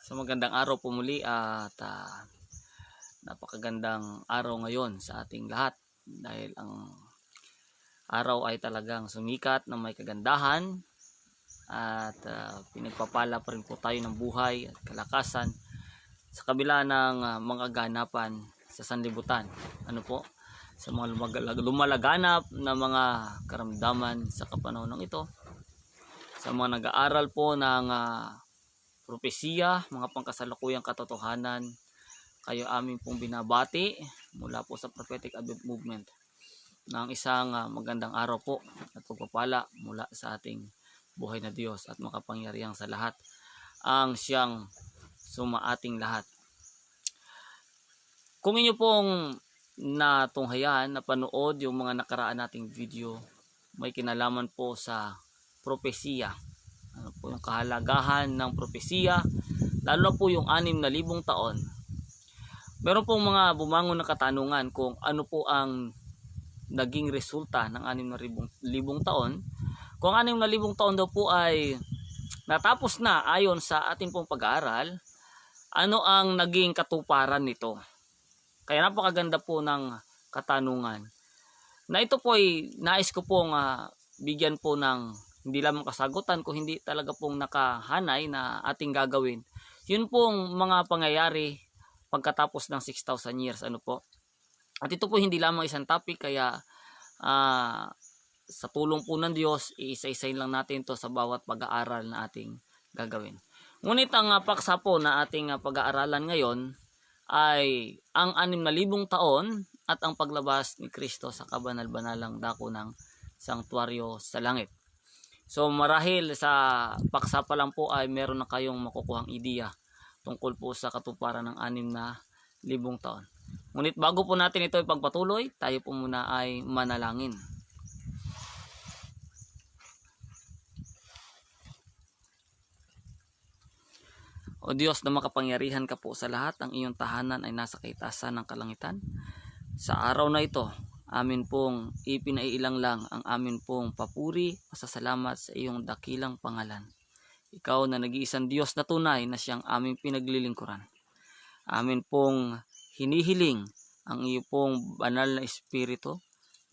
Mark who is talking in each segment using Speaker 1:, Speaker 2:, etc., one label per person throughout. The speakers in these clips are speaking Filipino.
Speaker 1: Sa magandang araw po muli at napakagandang araw ngayon sa ating lahat dahil ang araw ay talagang sumikat na may kagandahan at pinagpapala pa rin po tayo ng buhay at kalakasan sa kabila ng mga ganapan sa sanlibutan. Ano po? Sa mga lumalaganap na mga karamdaman sa kapanahon ito, sa mga nag-aaral po ng propesiya, mga pangkasalukuyang katotohanan, kayo aming pong binabati mula po sa Prophetic Advent Movement ng isang magandang araw po at pagpapala mula sa ating buhay na Diyos at makapangyarihang sa lahat ang siyang sumaating lahat. Kung inyo pong natunghayan, napanood yung mga nakaraan nating video, may kinalaman po sa propesiya. Ano po yung kahalagahan ng propesiya, lalo na po yung 6,000 taon. Meron pong mga bumangon na katanungan kung ano po ang naging resulta ng 6,000 taon. Kung 6,000 taon daw po ay natapos na ayon sa ating pong pag-aaral, ano ang naging katuparan nito? Kaya napakaganda po ng katanungan. Na ito po ay nais ko pong bigyan po ng hindi lamang kasagutan, kung hindi talaga pong nakahanay na ating gagawin. Yun pong mga pangyayari pagkatapos ng 6,000 years. Ano po? At ito po hindi lamang isang topic, kaya sa tulong po ng Diyos, iisa-isayin lang natin to sa bawat pag-aaral na ating gagawin. Ngunit ang paksa po na ating pag-aaralan ngayon ay ang 6,000 taon at ang paglabas ni Kristo sa kabanal-banalang dako ng sanktuaryo sa langit. So marahil sa paksa pa lang po ay meron na kayong makukuhang ideya tungkol po sa katuparan ng 6,000 taon. Ngunit bago po natin ito ipagpatuloy, tayo po muna ay manalangin. O Diyos na makapangyarihan ka po sa lahat, ang iyong tahanan ay nasa kaitasan ng kalangitan. Sa araw na ito, amin pong ipinaiilang lang ang amin pong papuri, pasasalamat sa iyong dakilang pangalan. Ikaw na nag-iisang Diyos na tunay na siyang aming pinaglilingkuran. Amin pong hinihiling ang iyong pong banal na espiritu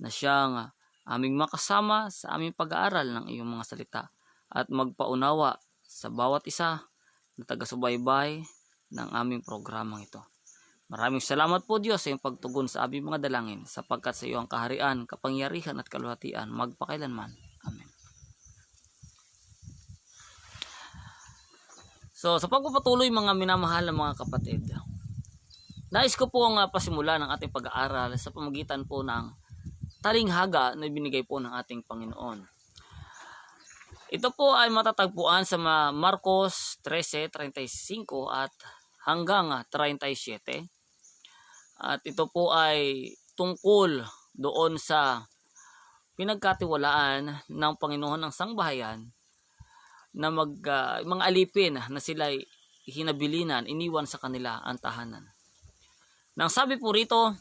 Speaker 1: na siyang aming makasama sa aming pag-aaral ng iyong mga salita at magpaunawa sa bawat isa na taga-subaybay ng aming programang ito. Maraming salamat po Diyos sa iyong pagtugon sa aming mga dalangin, sapagkat sa iyo ang kaharian, kapangyarihan at kaluwalhatian magpakailanman. Amen. So sa pagpapatuloy mga minamahal na mga kapatid, nais ko pong pasimula ng ating pag-aaral sa pamamagitan po ng talinghaga na binigay po ng ating Panginoon. Ito po ay matatagpuan sa Marcos 13:35 at hanggang 37. At ito po ay tungkol doon sa pinagkatiwalaan ng Panginoon ng sangbahayan na mga alipin na sila hinabilinan, iniwan sa kanila ang tahanan. Nang sabi po rito,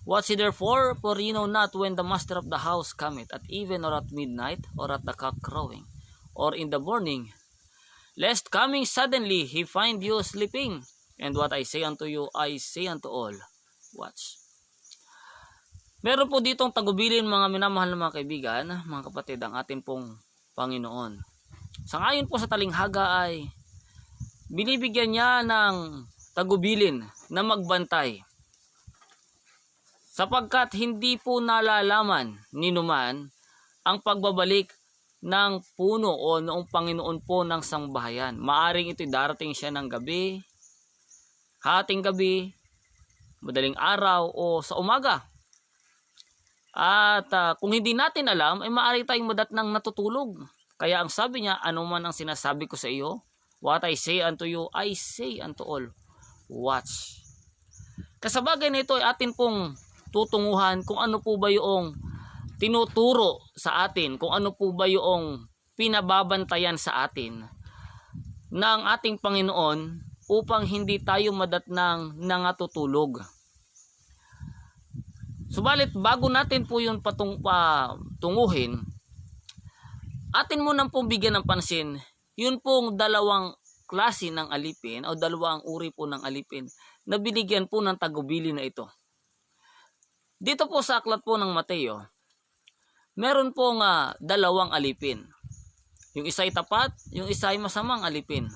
Speaker 1: "Watch ye therefore, for ye know not when the master of the house cometh, at even or at midnight, or at the cock crowing, or in the morning, lest coming suddenly he find you sleeping. And what I say unto you, I say unto all, watch." Meron po ditong tagubilin mga minamahal na mga kaibigan, mga kapatid, ang ating pong Panginoon. Sangayon po sa talinghaga ay binibigyan niya ng tagubilin na magbantay. Sapagkat hindi po nalalaman ni numan ang pagbabalik ng puno o noong Panginoon po ng sangbahayan. Maaring ito'y darating siya ng gabi, hating gabi, madaling araw o sa umaga. At kung hindi natin alam, ay maaari tayong madatnang natutulog. Kaya ang sabi niya, ano man ang sinasabi ko sa iyo, what I say unto you, I say unto all, watch. Kasabagay nito ay atin pong tutunguhan kung ano po ba yung tinuturo sa atin, kung ano po ba yung pinababantayan sa atin ng ating Panginoon upang hindi tayo madatnang nangatutulog. Subalit bago natin po yun tunguhin, atin mo nang pong bigyan ng pansin yun pong dalawang klase ng alipin o dalawang uri po ng alipin na binigyan po ng tagubili na ito. Dito po sa aklat po ng Mateo, meron pong dalawang alipin. Yung isa ay tapat, yung isa ay masamang alipin.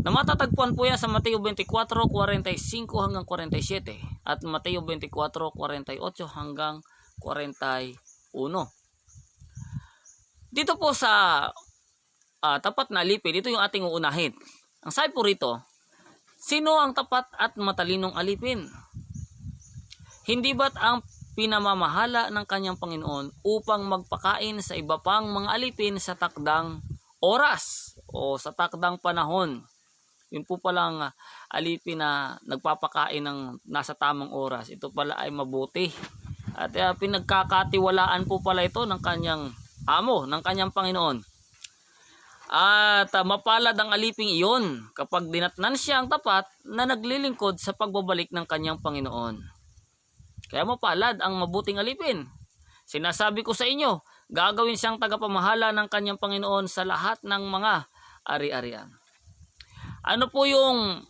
Speaker 1: Na matatagpuan po yan sa Mateo 24:45 hanggang 47 at Mateo 24:48 hanggang 41. Dito po sa tapat na alipin, ito yung ating uunahin. Ang sabi po rito, sino ang tapat at matalinong alipin? Hindi ba't ang pinamamahala ng kanyang Panginoon upang magpakain sa iba pang mga alipin sa takdang oras o sa takdang panahon? Yun po palang alipin na nagpapakain ng nasa tamang oras. Ito pala ay mabuti. At pinagkakatiwalaan po pala ito ng kanyang amo, ng kanyang Panginoon. At mapalad ang aliping iyon kapag dinatnan siya ang tapat na naglilingkod sa pagbabalik ng kanyang Panginoon. Kaya mapalad ang mabuting alipin. Sinasabi ko sa inyo, gagawin siyang tagapamahala ng kanyang Panginoon sa lahat ng mga ari-arian. Ano po yung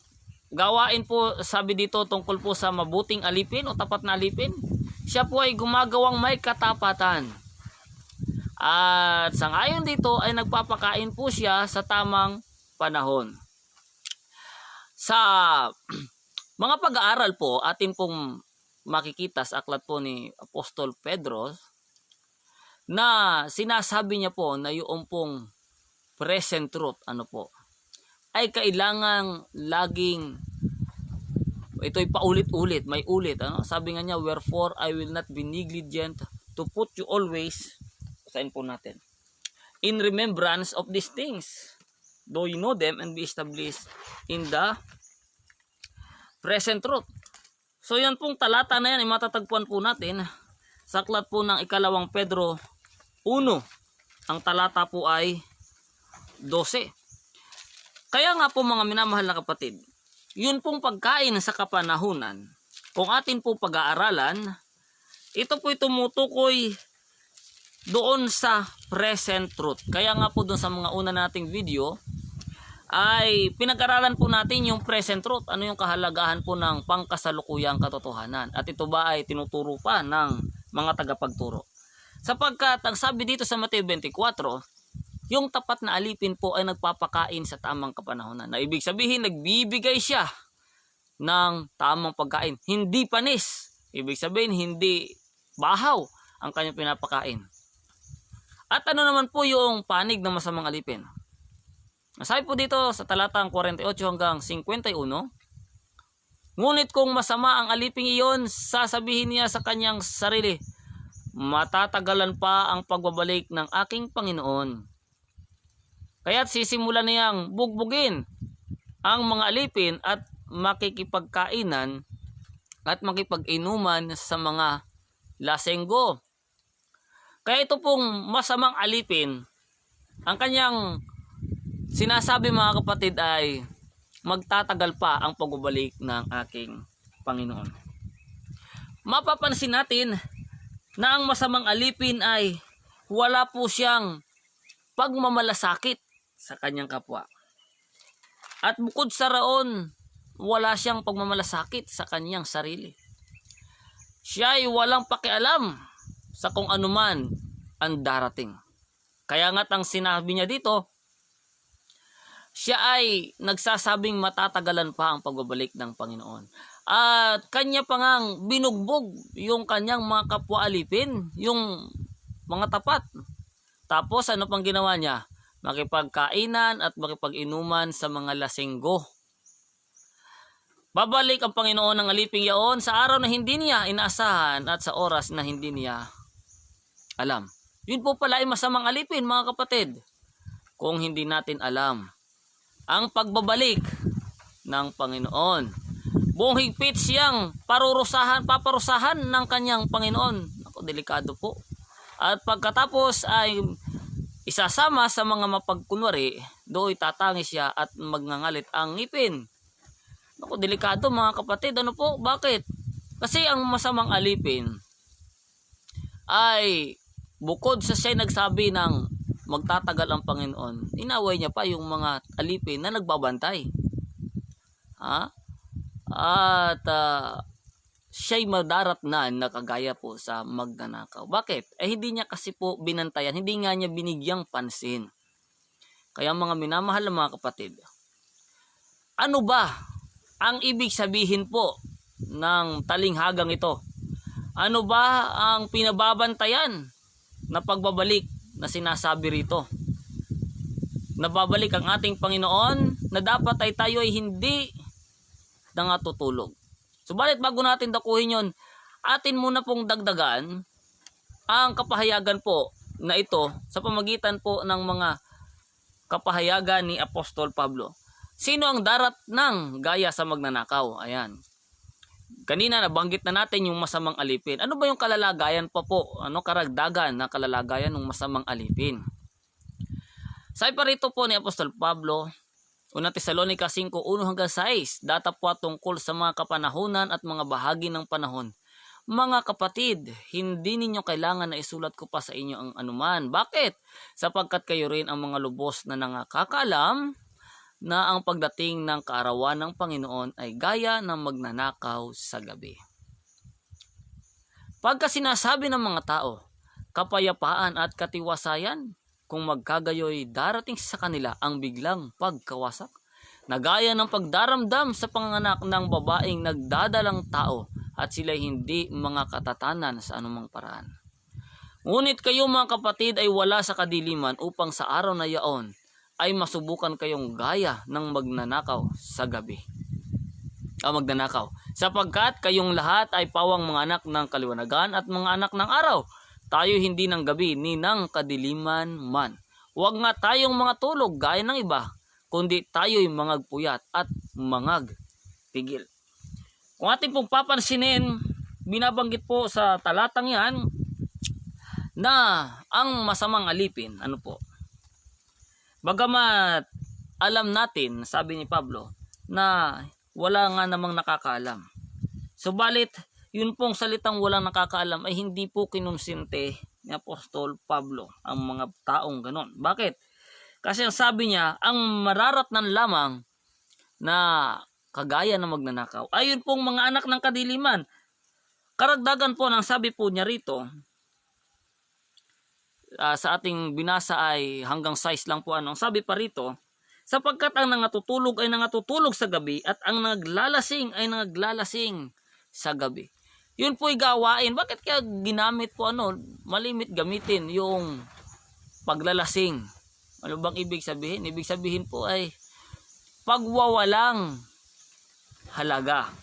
Speaker 1: gawain po sabi dito tungkol po sa mabuting alipin o tapat na alipin? Siya po ay gumagawang may katapatan. At sangayon dito ay nagpapakain po siya sa tamang panahon. Sa mga pag-aaral po, atin pong makikita sa aklat po ni Apostol Pedro na sinasabi niya po na yung pong present truth ay kailangang laging ito'y paulit-ulit, may ulit. Sabi nga niya, wherefore I will not be negligent to put you always, basahin po natin, in remembrance of these things, though you know them and be established in the present truth. So yan pong talata na yan ay matatagpuan po natin sa aklat po ng 2 Pedro 1. Ang talata po ay 12. Kaya nga po mga minamahal na kapatid, yun pong pagkain sa kapanahunan, kung atin po pag-aaralan, ito po'y tumutukoy doon sa present truth. Kaya nga po doon sa mga una nating video, ay pinag-aralan po natin yung present truth. Ano yung kahalagahan po ng pangkasalukuyang katotohanan. At ito ba ay tinuturo pa ng mga tagapagturo. Sapagkat ang sabi dito sa Mateo 24, yung tapat na alipin po ay nagpapakain sa tamang kapanahonan. Na ibig sabihin, nagbibigay siya ng tamang pagkain. Hindi panis. Ibig sabihin, hindi bahaw ang kanyang pinapakain. At ano naman po yung panig ng masamang alipin? Sabi po dito sa talatang 48 hanggang 51, ngunit kung masama ang aliping iyon, sasabihin niya sa kanyang sarili, matatagalan pa ang pagbabalik ng aking Panginoon. Kaya't sisimulan niyang bugbugin ang mga alipin at makikipagkainan at makipag-inuman sa mga lasenggo. Kaya ito pong masamang alipin, ang kanyang sinasabi mga kapatid ay magtatagal pa ang pagbabalik ng aking Panginoon. Mapapansin natin na ang masamang alipin ay wala po siyang pagmamalasakit sa kanyang kapwa. At bukod sa roon, wala siyang pagmamalasakit sa kanyang sarili. Siya ay walang pakialam sa kung anuman ang darating. Kaya nga't ang sinabi niya dito, siya ay nagsasabing matatagalan pa ang pagbabalik ng Panginoon. At kanya pa ngang binugbog yung kanyang mga kapwa alipin, yung mga tapat. Tapos ano pang ginawa niya? Makipagkainan at makipag-inuman sa mga lasenggo. Babalik ang Panginoon ng aliping yaon sa araw na hindi niya inaasahan at sa oras na hindi niya alam. Yun po pala ay masamang alipin mga kapatid. Kung hindi natin alam ang pagbabalik ng Panginoon. Buong higpit siyang paparusahan ng kanyang Panginoon. Ako, delikado po. At pagkatapos ay isasama sa mga mapagkunwari, do'y tatangis siya at magngangalit ang ngipin. Ako, delikado mga kapatid. Ano po? Bakit? Kasi ang masamang alipin ay bukod sa siya nagsabi ng magtatagal ang Panginoon, inaway niya pa yung mga alipin na nagbabantay. At siya'y madaratnan na kagaya po sa magnanakaw. Bakit? Hindi niya kasi po binantayan, hindi nga niya binigyang pansin. Kaya mga minamahal na mga kapatid, ano ba ang ibig sabihin po ng talinghagang ito? Ano ba ang pinababantayan na pagbabalik na sinasabi rito? Nababalik ang ating Panginoon na dapat ay tayo ay hindi nangatutulog. Subalit bago natin dakuhin yon, atin muna pong dagdagan ang kapahayagan po na ito sa pamagitan po ng mga kapahayagan ni Apostol Pablo. Sino ang darat ng gaya sa magnanakaw? Ayan. Kanina nabanggit na natin yung masamang alipin. Ano ba yung kalalagayan pa po? Ano karagdagan na kalalagayan ng masamang alipin? Sabi pa rito po ni Apostol Pablo, 1 Tesalonica 5:1-6, datapwa tungkol sa mga kapanahunan at mga bahagi ng panahon. Mga kapatid, hindi ninyo kailangan na isulat ko pa sa inyo ang anuman. Bakit? Sapagkat kayo rin ang mga lubos na nakakaalam na ang pagdating ng kaarawan ng Panginoon ay gaya ng magnanakaw sa gabi. Pagka sinasabi ng mga tao, kapayapaan at katiwasayan, kung magkagayoy darating sa kanila ang biglang pagkawasak, na gaya ng pagdaramdam sa panganak ng babaeng nagdadalang tao at sila'y hindi mga katatanan sa anumang paraan. Ngunit kayo mga kapatid ay wala sa kadiliman upang sa araw na yaon ay masubukan kayong gaya ng magnanakaw sa gabi. Magnanakaw. Sapagkat kayong lahat ay pawang mga anak ng kaliwanagan at mga anak ng araw. Tayo hindi ng gabi ni ng kadiliman man. Huwag nga tayong mga tulog gaya ng iba, kundi tayo'y mangagpuyat at mangagpigil. Kung ating pong papansinin, binabanggit po sa talatang yan na ang masamang alipin, ano po? Bagamat alam natin, sabi ni Pablo, na wala nga namang nakakaalam. Subalit, yun pong salitang walang nakakaalam ay hindi po kinonsinte ni Apostol Pablo ang mga taong ganon. Bakit? Kasi ang sabi niya, ang mararatnan lamang na kagaya ng magnanakaw ay yun pong mga anak ng kadiliman. Karagdagan po ng sabi po niya rito, sa ating binasa ay hanggang 6 lang po ano. Ang sabi pa rito, sapagkat ang nangatutulog ay nangatutulog sa gabi at ang naglalasing ay naglalasing sa gabi. Yun po'y gawain. Bakit kaya ginamit po malimit gamitin yung paglalasing? Ano bang ibig sabihin? Ibig sabihin po ay pagwawalang halaga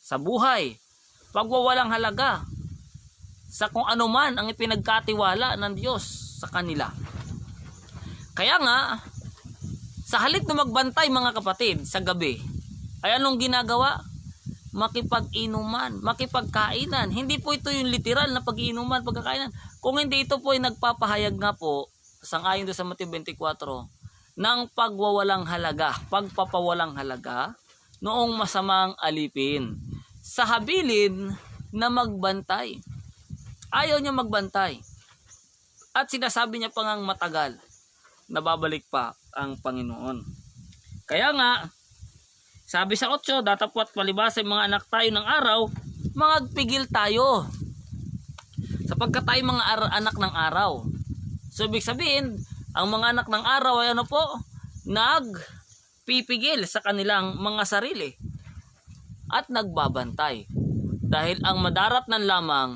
Speaker 1: sa buhay. Pagwawalang halaga sa kung ano man ang ipinagkatiwala ng Diyos sa kanila. Kaya nga, sa halip na magbantay mga kapatid sa gabi, ay anong ginagawa? Makipag-inuman, makipagkainan. Hindi po ito yung literal na pag-iinuman, pagkakainan. Kung hindi, ito po ay nagpapahayag nga po, sangayon doon sa Mateo 24, ng pagwawalang halaga, pagpapawalang halaga, noong masamang alipin. Sa habilin na magbantay. Ayaw niya magbantay. At sinasabi niya pa ngang matagal na babalik pa ang Panginoon. Kaya nga, sabi sa 8, datapwat palibasa mga anak tayo ng araw, magpigil tayo. Sapagkat tayo mga anak ng araw. So, ibig sabihin, ang mga anak ng araw ay ano po? Nagpipigil sa kanilang mga sarili. At nagbabantay. Dahil ang madaratnan lamang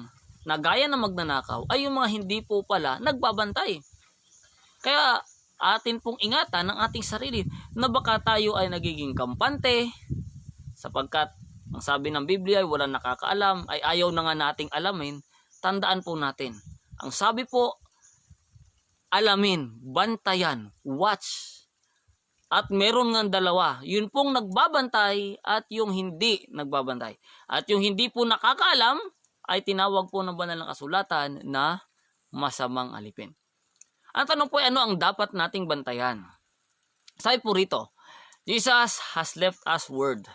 Speaker 1: na gaya ng magnanakaw ay yung mga hindi po pala nagbabantay. Kaya atin pong ingatan ang ating sarili na baka tayo ay nagiging kampante sapagkat ang sabi ng Biblia ay walang nakakaalam, ay ayaw na nga nating alamin. Tandaan po natin, ang sabi po, alamin, bantayan, watch. At meron nga dalawa, yun pong nagbabantay at yung hindi nagbabantay. At yung hindi po nakakaalam ay tinawag po ng banal na kasulatan na masamang alipin. Ang tanong po ay ano ang dapat nating bantayan? Sabi po rito, Jesus has left us word.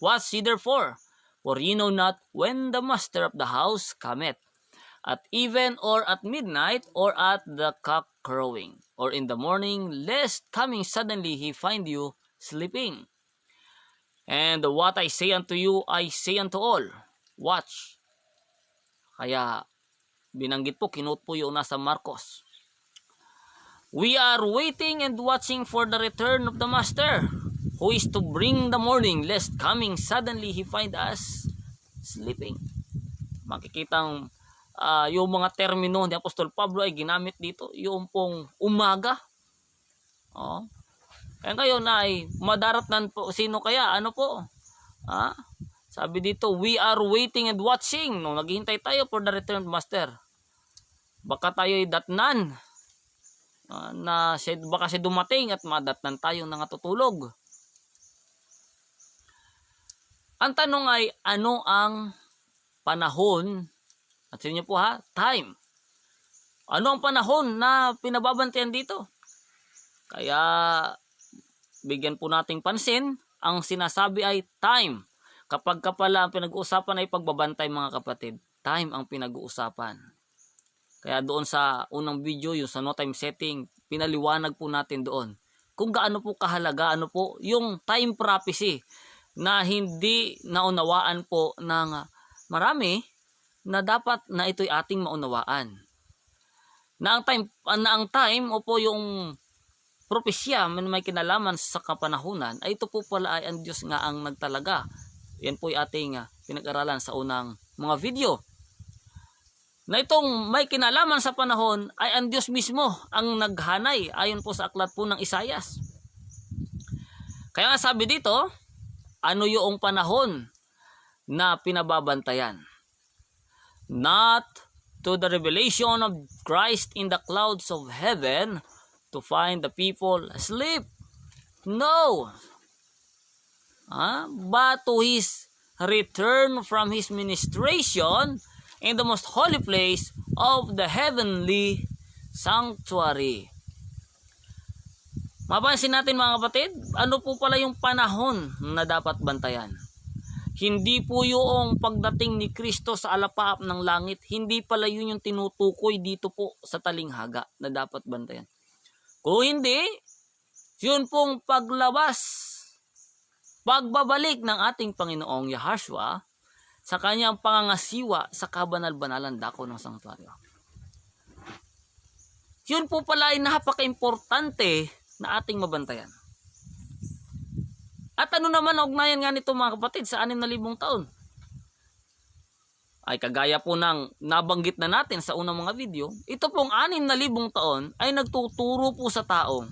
Speaker 1: Watch ye therefore, for ye know not when the master of the house cometh. at even or at midnight, or at the cock crowing, or in the morning, lest coming suddenly he find you sleeping. And what I say unto you, I say unto all, watch. Kaya binanggit po, kinuot po yung nasa Marcos. We are waiting and watching for the return of the Master, who is to bring the morning, lest coming suddenly he find us sleeping. Makikitang yung mga termino ni Apostol Pablo ay ginamit dito, yung pong umaga. Oh. Kaya ngayon ay madaratnan po, sino kaya? Ano po? Sabi dito, we are waiting and watching. No, naghihintay tayo for the return of Master. Baka tayo ay datnan. Baka siya dumating at madatnan tayo na natutulog. Ang tanong ay, ano ang panahon? At sa inyo po time. Ano ang panahon na pinababantayan dito? Kaya, bigyan po nating pansin, ang sinasabi ay time. Kapag pala ang pinag-uusapan ay pagbabantay, mga kapatid, time ang pinag-uusapan. Kaya doon sa unang video, yung sa no time setting, pinaliwanag po natin doon kung gaano po kahalaga, yung time prophecy na hindi naunawaan po ng marami, na dapat na ito'y ating maunawaan. Na ang time o po yung propesya may kinalaman sa kapanahunan, ay ito po pala ay ang Diyos nga ang nagtalaga. Yan po ay ating pinag-aralan sa unang mga video. Na itong may kinalaman sa panahon ay ang Diyos mismo ang naghanay, ayon po sa aklat po ng Isayas. Kaya nga sabi dito, ano yung panahon na pinababantayan? Not to the revelation of Christ in the clouds of heaven, to find the people asleep. No. But to his return from his ministration in the most holy place of the heavenly sanctuary. Mapansin natin, mga kapatid, ano po pala yung panahon na dapat bantayan? Hindi po yung pagdating ni Kristo sa alapaap ng langit, hindi pala yun yung tinutukoy dito po sa talinghaga na dapat bantayan. Kung hindi, yun pong pagbabalik ng ating Panginoong Yahshua sa kanyang pangangasiwa sa kabanal-banalan dako ng sanktuaryo. Yun po pala ay napaka-importante na ating mabantayan. At ano naman ang ugnayan nga nito, mga kapatid, sa 6,000 taon? Ay kagaya po ng nabanggit na natin sa unang mga video, ito pong 6,000 taon ay nagtuturo po sa tao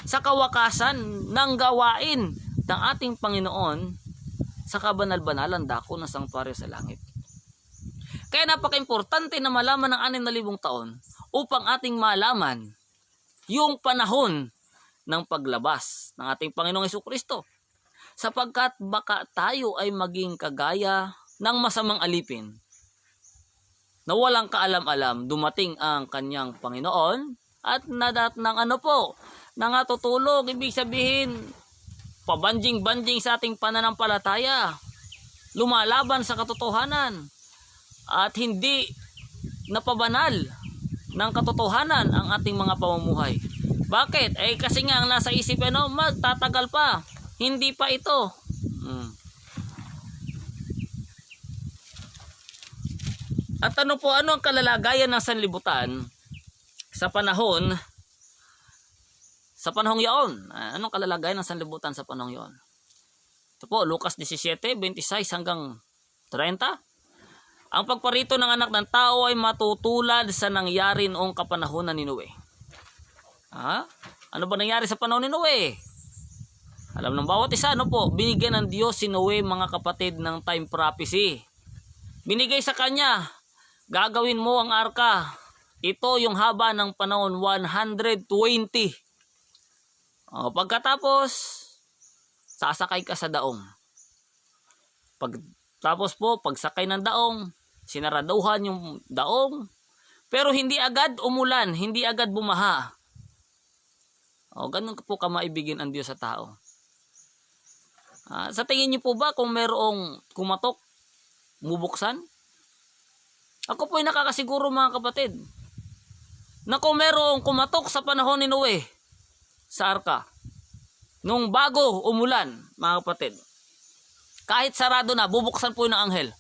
Speaker 1: sa kawakasan ng gawain ng ating Panginoon sa kabanal-banalan dako ng sanktuaryo sa langit. Kaya napaka-importante na malaman ng 6,000 taon upang ating malaman yung panahon ng paglabas ng ating Panginoong Hesukristo. Sapagkat baka tayo ay maging kagaya ng masamang alipin na walang kaalam-alam, dumating ang kanyang Panginoon at nadat ng nangatutulog. Ibig sabihin, pabanjing-banjing sa ating pananampalataya, lumalaban sa katotohanan, at hindi napabanal ng katotohanan ang ating mga pamumuhay. Bakit? Kasi nga ang nasa isip, magtatagal pa, hindi pa ito. At ano ang kalalagayan ng sanlibutan sa panahong yaon? Anong kalalagayan ng sanlibutan sa panahong yaon? Ito po, Lucas 17:26 hanggang 30. Ang pagparito ng anak ng tao ay matutulad sa nangyari noong kapanahunan ni Noe. Ano ba nangyari sa panahon ni Noe? Alam ng bawat isa, binigyan ng Diyos si Noe, mga kapatid, ng time prophecy. Binigay sa kanya, gagawin mo ang arka. Ito yung haba ng panahon, 120. Pagkatapos, sasakay ka sa daong. Tapos po, pagsakay ng daong, sinaraduhan yung daong. Pero hindi agad umulan, hindi agad bumaha. Ganun po kamaibigin ang Diyos sa tao. Sa tingin niyo po ba kung merong kumatok, mubuksan? Ako po ay nakakasiguro mga kapatid na kung merong kumatok sa panahon ni Noe sa arka, nung bago umulan mga kapatid, kahit sarado na, bubuksan po ng anghel.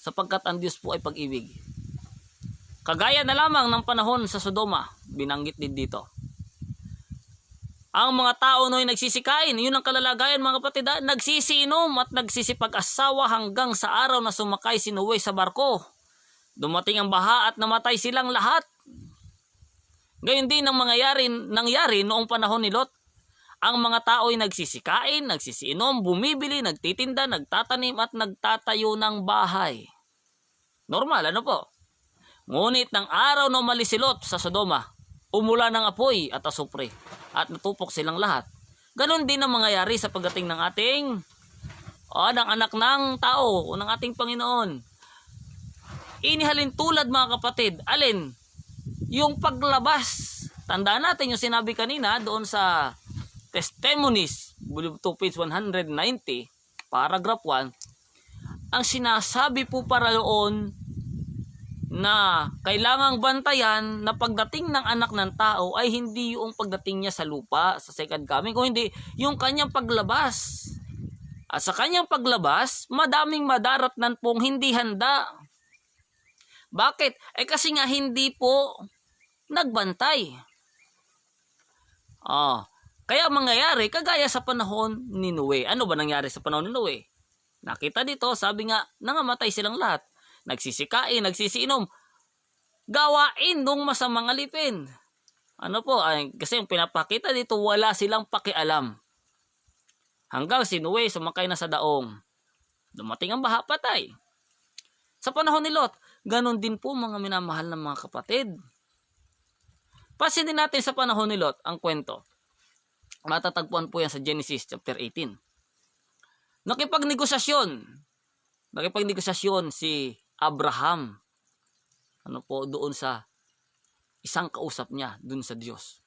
Speaker 1: Sapagkat ang Diyos po ay pag-ibig. Kagaya na lamang ng panahon sa Sodoma, binanggit din dito. Ang mga tao no'y nagsisikain, yun ang kalalagayan mga kapatid, nagsisiinom at nagsisipag-asawa hanggang sa araw na sumakay si Noe sa barko. Dumating ang baha at namatay silang lahat. Gayon din ang nangyari noong panahon ni Lot. Ang mga tao ay nagsisikain, nagsisiinom, bumibili, nagtitinda, nagtatanim at nagtatayo ng bahay. Normal, ano po? Ngunit ng araw na umalis si Lot sa Sodoma, umulan ng apoy at asupre at natupok silang lahat. Ganon din ang mangyayari sa pagdating ng ating ng anak ng tao o ng ating Panginoon. Inihalin tulad mga kapatid, alin? Yung paglabas. Tandaan natin yung sinabi kanina doon sa Testimonies, page 190, paragraph 1, ang sinasabi po para roon na kailangang bantayan na pagdating ng anak ng tao ay hindi yung pagdating niya sa lupa, sa second coming, kung hindi yung kanyang paglabas. At sa kanyang paglabas, madaming madaratnan pong hindi handa. Bakit? Kasi nga hindi po nagbantay. Kaya mangyayari kagaya sa panahon ni Noe. Ano ba nangyari sa panahon ni Noe? Nakita dito, sabi nga, nangamatay silang lahat. Nagsisikain, nagsisiinom. Gawain nung masamang alipin. Ano po? Kasi yung pinapakita dito, wala silang pakialam. Hanggang si Noe sumakay na sa daong. Dumating ang baha, patay. Sa panahon ni Lot, ganon din po mga minamahal ng mga kapatid. Pansinin natin sa panahon ni Lot ang kwento. Matatagpuan po yan sa Genesis chapter 18. Nakipagnegosasyon si Abraham. Ano po doon sa isang kausap niya doon sa Diyos.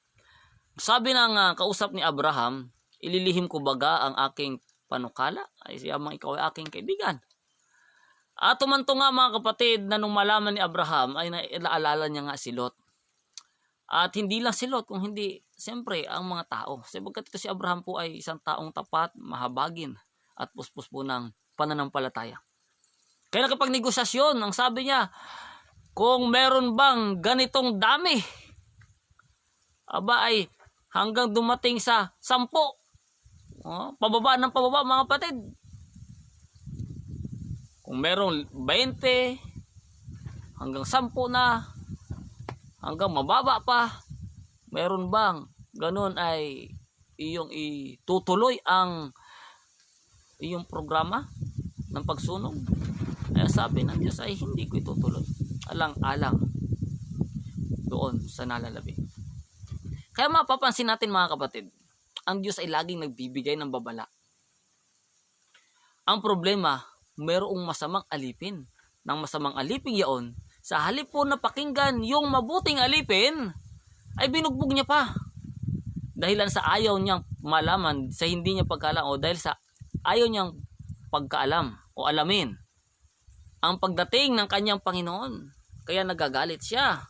Speaker 1: Sabi ng kausap ni Abraham, ililihim ko baga ang aking panukala? Ay siyamang ikaw ay aking kaibigan. At tumanto nga mga kapatid na nung malaman ni Abraham ay naalala niya nga si Lot. At hindi lang si Lot, kung hindi, siyempre, ang mga tao. Sapagkat ito si Abraham po ay isang taong tapat, mahabagin, at puspos po ng pananampalataya. Kaya nakipagnegosasyon, ang sabi niya, kung meron bang ganitong dami, ay hanggang dumating sa 10. Pababa ng pababa mga kapatid. Kung merong 20, hanggang 10 na, hanggang mababa pa, meron bang ganun ay iyong itutuloy ang iyong programa ng pagsunog? Kaya sabi ng Diyos ay hindi ko itutuloy. Alang-alang doon sa nalalabi. Kaya mapapansin natin mga kapatid, ang Diyos ay laging nagbibigay ng babala. Ang problema, mayroong masamang alipin. Nang masamang alipin yaon, sa halip po na pakinggan yung mabuting alipin, ay binugbog niya pa. Dahilan sa ayaw niyang malaman, sa hindi niya pagkaalam, o dahil sa ayaw niyang pagkaalam o alamin ang pagdating ng kanyang Panginoon. Kaya nagagalit siya.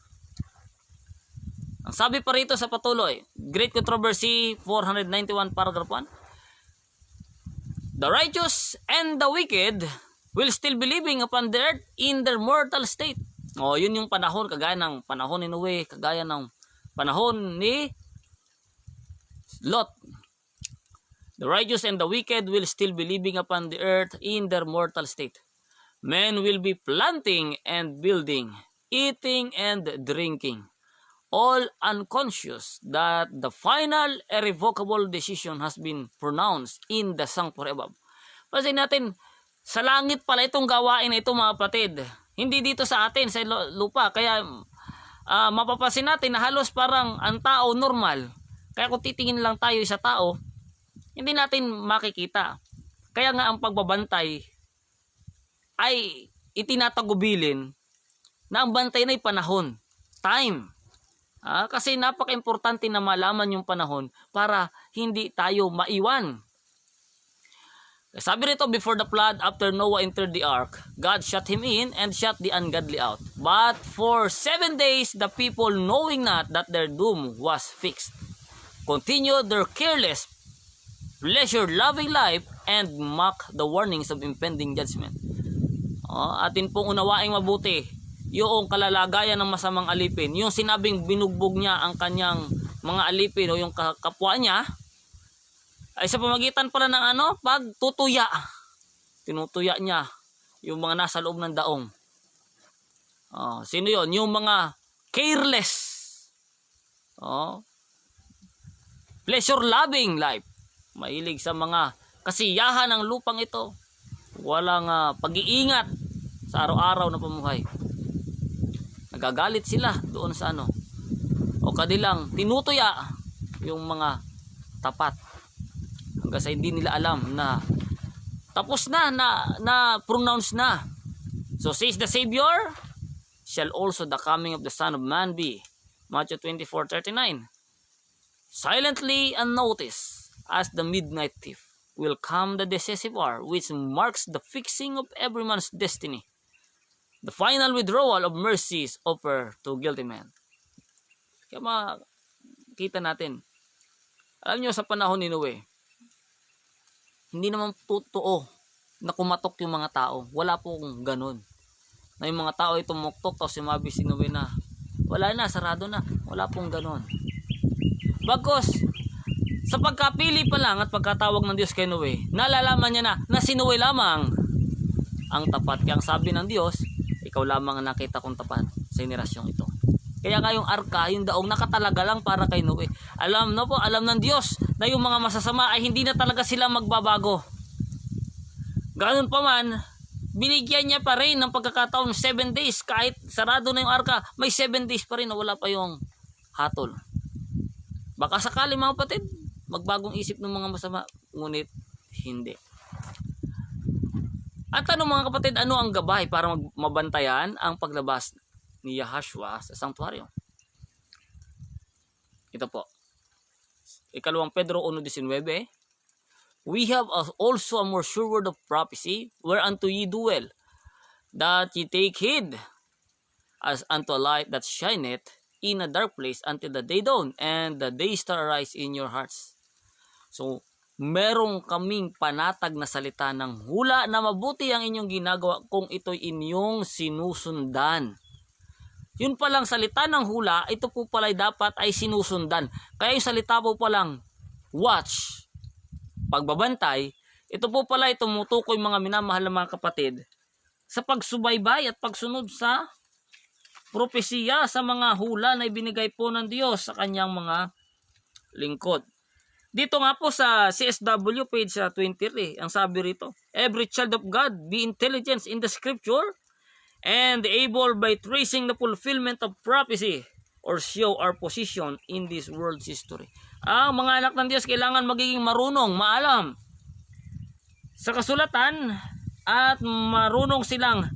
Speaker 1: Ang sabi pa rito sa patuloy, Great Controversy 491 paragraph 1, the righteous and the wicked will still be living upon the earth in their mortal state. Yun yung panahon, kagaya ng panahon ni Noe, kagaya ng panahon ni Lot. The righteous and the wicked will still be living upon the earth in their mortal state. Men will be planting and building, eating and drinking, all unconscious that the final irrevocable decision has been pronounced in the sanctuary above. Pasin natin, sa langit pala itong gawain na ito mga kapatid. Hindi dito sa atin, sa lupa. Kaya mapapansin natin na halos parang ang tao normal. Kaya kung titingin lang tayo sa tao, hindi natin makikita. Kaya nga ang pagbabantay ay itinatagubilin na ang bantay na ay panahon, time. Kasi napaka-importante na malaman yung panahon para hindi tayo maiwan. Sabi rito, before the flood, after Noah entered the ark, God shut him in and shut the ungodly out. But for 7 days, the people, knowing not that their doom was fixed, continued their careless, pleasure-loving life and mocked the warnings of impending judgment. Atin pong unawaing mabuti yung kalalagayan ng masamang alipin. Yung sinabing binugbog niya ang kanyang mga alipin o yung kapwa niya, ay sa pamagitan pala ng pagtutuya. Tinutuya niya yung mga nasa loob ng daong. Sino yon? Yung mga careless. Pleasure-loving life. Mahilig sa mga kasiyahan ng lupang ito. Walang pag-iingat sa araw-araw na pamuhay. Nagagalit sila doon sa o kadilang tinutuya yung mga tapat. Hanggang sa hindi nila alam na tapos na pronounce na. So says the Savior, shall also the coming of the Son of Man be. Matthew 24:39. Silently unnoticed as the midnight thief will come the decisive hour which marks the fixing of every man's destiny. The final withdrawal of mercies offered to guilty men. Kaya makita natin. Alam nyo sa panahon ni Noe, hindi naman totoo na kumatok yung mga tao. Wala pong ganun. Na yung mga tao ay tumuktok tapos sumabi si Noe na wala na, sarado na. Wala pong ganun. Bagkus, sa pagkapili pa lang at pagkatawag ng Diyos kay Noe, nalalaman niya na si Noe lamang ang tapat. Kaya ang sabi ng Diyos, ikaw lamang ang nakita kong tapat sa henerasyong ito. Kaya nga yung arka, yung daong nakatalaga lang para kay Noe. Alam ng Diyos na yung mga masasama ay hindi na talaga sila magbabago. Ganun pa man, binigyan niya pa rin ng pagkakataon 7 days. Kahit sarado na yung arka, may 7 days pa rin na wala pa yung hatol. Baka sakali mga kapatid, magbagong isip ng mga masama, ngunit hindi. At mga kapatid, ano ang gabay para mabantayan ang paglabas ni Yahshua sa sanktuaryo? Ito po. Ikalawang Pedro 1:19. We have also a more sure word of prophecy, whereunto ye do well, that ye take heed, as unto a light that shineth in a dark place until the day dawn, and the day star arise in your hearts. So, merong kaming panatag na salita ng hula na mabuti ang inyong ginagawa kung ito'y inyong sinusundan. Yun palang salita ng hula, ito po pala'y dapat ay sinusundan. Kaya yung salita po palang watch, pagbabantay, ito po pala'y tumutukoy mga minamahal na mga kapatid sa pagsubaybay at pagsunod sa propesiya, sa mga hula na ibinigay po ng Diyos sa kanyang mga lingkod. Dito nga po sa CSW page 23, ang sabi rito, every child of God be intelligent in the scripture and able by tracing the fulfillment of prophecy or show our position in this world's history. Ang mga anak ng Diyos kailangan magiging marunong, maalam sa kasulatan at marunong silang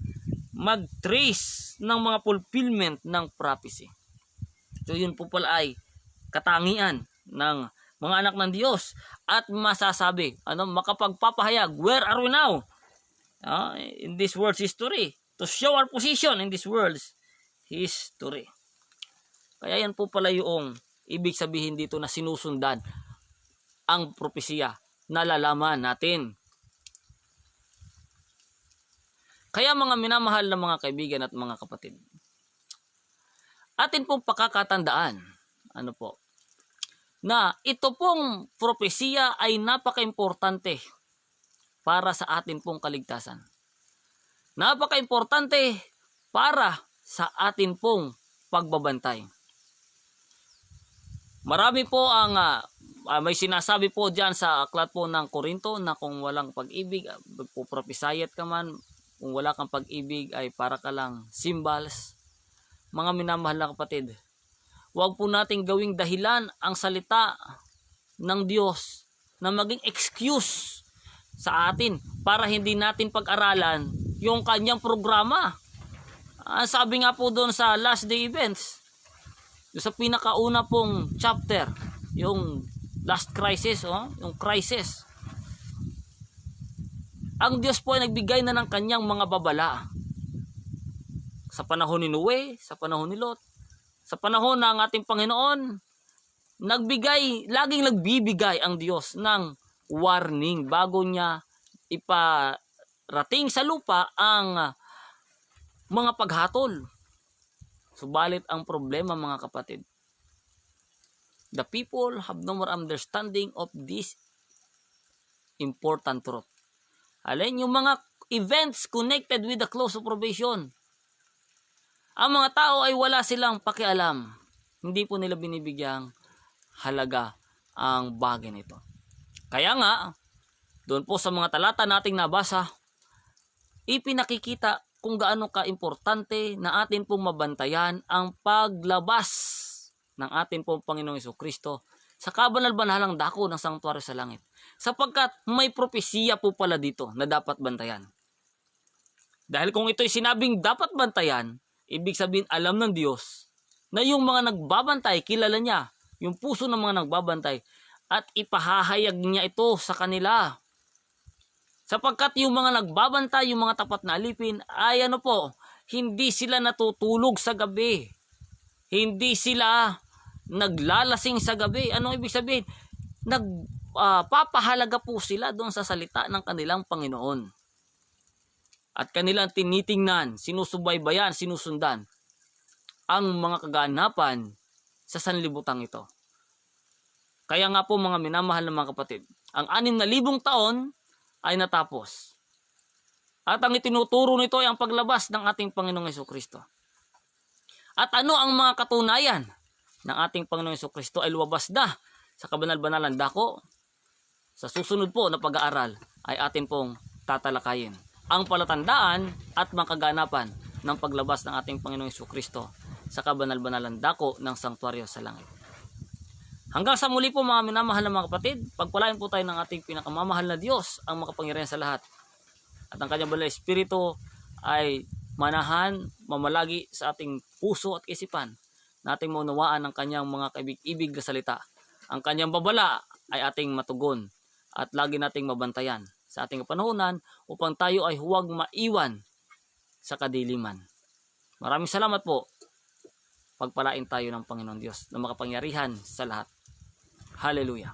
Speaker 1: mag-trace ng mga fulfillment ng prophecy. So yun po pala ay katangian ng mga anak ng Diyos at masasabi, makapagpapahayag, where are we now? In this world's history. To show our position in this world's history. Kaya yan po pala yung ibig sabihin dito na sinusundan ang propesiya. Nalalaman natin. Kaya mga minamahal na mga kaibigan at mga kapatid, atin pong pakakatandaan, na ito pong propesiya ay napaka-importante para sa atin pong kaligtasan. Napaka-importante para sa atin pong pagbabantay. Marami po ang may sinasabi po diyan sa aklat po ng Korinto na kung walang pag-ibig, magpupropesayat ka man, kung wala kang pag-ibig ay para ka lang symbols. Mga minamahal na kapatid, huwag po nating gawing dahilan ang salita ng Diyos na maging excuse sa atin para hindi natin pag-aralan yung kanyang programa. Sabi nga po doon sa last day events, sa pinakauna pong chapter, yung last crisis, yung crisis. Ang Diyos po ay nagbigay na ng kanyang mga babala. Sa panahon ni Noe, sa panahon ni Lot, sa panahon ng ating Panginoon, laging nagbibigay ang Diyos ng warning bago niya iparating sa lupa ang mga paghatol. Subalit ang problema, mga kapatid, the people have no more understanding of this important truth. Alin, yung mga events connected with the close of probation. Ang mga tao ay wala silang pakialam. Hindi po nila binibigyang halaga ang bagay nito. Kaya nga, doon po sa mga talata nating nabasa, ipinakikita kung gaano ka-importante na atin pong mabantayan ang paglabas ng atin pong Panginoong Jesucristo sa kabanal-banalang dako ng sanktuaryo sa langit. Sapagkat may propesiya po pala dito na dapat bantayan. Dahil kung ito'y sinabing dapat bantayan, ibig sabihin alam ng Diyos na yung mga nagbabantay, kilala niya yung puso ng mga nagbabantay at ipahahayag niya ito sa kanila. Sapagkat yung mga nagbabantay, yung mga tapat na alipin, ay hindi sila natutulog sa gabi. Hindi sila naglalasing sa gabi. Anong ibig sabihin? Papahalaga po sila doon sa salita ng kanilang Panginoon. At kanilang tinitingnan, sinusubaybayan, sinusundan ang mga kaganapan sa sanlibutang ito. Kaya nga po, mga minamahal na mga kapatid, ang 6,000 taon ay natapos. At ang itinuturo nito ay ang paglabas ng ating Panginoong Jesucristo. At ano ang mga katunayan ng ating Panginoong Jesucristo ay lumabas na sa kabanal-banalang dako? Sa susunod po na pag-aaral ay atin pong tatalakayin ang palatandaan at mga kaganapan ng paglabas ng ating Panginoong Jesucristo sa kabanal-banalang dako ng sanktuaryo sa langit. Hanggang sa muli po, mga minamahal na mga kapatid, pagpalain po tayo ng ating pinakamamahal na Diyos, ang makapangyarihan sa lahat. At ang kanyang banal na Espiritu ay manahan, mamalagi sa ating puso at isipan, na ating maunawaan ang kanyang mga kaibig-ibig na salita. Ang kanyang babala ay ating matugon at lagi nating mabantayan sa ating kapanahunan upang tayo ay huwag maiwan sa kadiliman. Maraming salamat po. Pagpalain tayo ng Panginoon Diyos na makapangyarihan sa lahat. Hallelujah.